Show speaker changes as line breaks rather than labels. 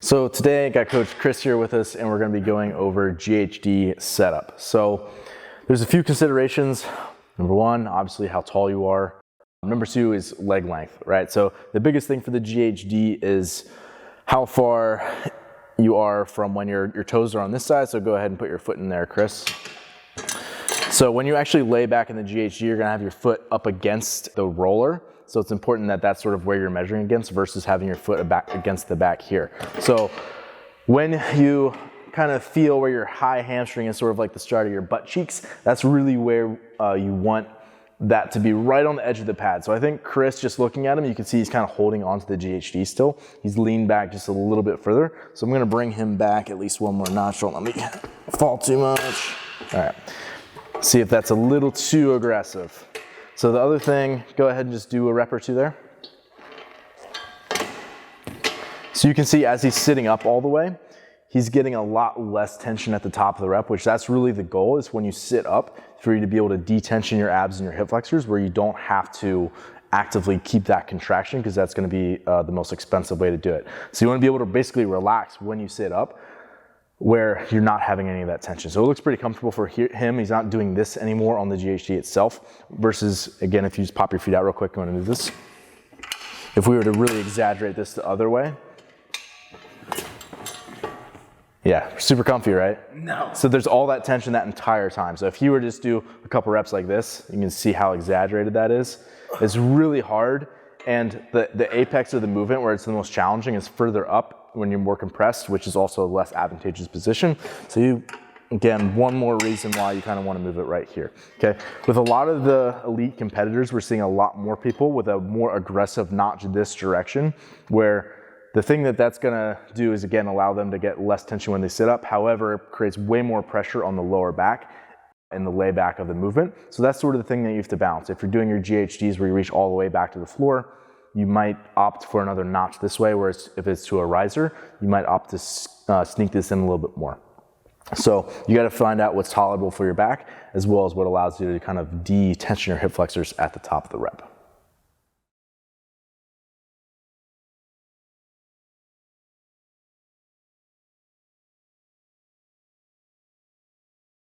So today I got Coach Chris here with us and we're going to be going over GHD setup. So there's a few considerations. Number one, obviously how tall you are. Number two is leg length, right? So the biggest thing for the GHD is how far you are from when your toes are on this side. So go ahead and put your foot in there, Chris. So when you actually lay back in the GHD, you're gonna have your foot up against the roller. So it's important that that's sort of where you're measuring against versus having your foot back against the back here. So when you kind of feel where your high hamstring is sort of like the start of your butt cheeks, that's really where you want that to be right on the edge of the pad. So I think Chris, just looking at him, you can see he's kind of holding onto the GHD still. He's leaned back just a little bit further. So I'm gonna bring him back at least one more notch. Don't let me fall too much. All right, see if that's a little too aggressive. So the other thing, go ahead and just do a rep or two there. So you can see as he's sitting up all the way, he's getting a lot less tension at the top of the rep, which that's really the goal, is when you sit up for you to be able to detension your abs and your hip flexors where you don't have to actively keep that contraction, because that's going to be the most expensive way to do it. So you want to be able to basically relax when you sit up where you're not having any of that tension. So it looks pretty comfortable for him. He's not doing this anymore on the GHD itself versus, again, if you just pop your feet out real quick, I'm going to do this. If we were to really exaggerate this the other way, yeah, super comfy, right?
No.
So there's all that tension that entire time. So if you were to just do a couple reps like this, you can see how exaggerated that is. It's really hard. And the apex of the movement where it's the most challenging is further up when you're more compressed, which is also a less advantageous position. So you, again, one more reason why you kind of want to move it right here, okay? With a lot of the elite competitors, we're seeing a lot more people with a more aggressive notch this direction, where the thing that's gonna do is, again, allow them to get less tension when they sit up. However, it creates way more pressure on the lower back and the lay back of the movement. So that's sort of the thing that you have to balance. If you're doing your GHDs where you reach all the way back to the floor, you might opt for another notch this way, whereas if it's to a riser, you might opt to sneak this in a little bit more. So you gotta find out what's tolerable for your back, as well as what allows you to kind of detension your hip flexors at the top of the rep.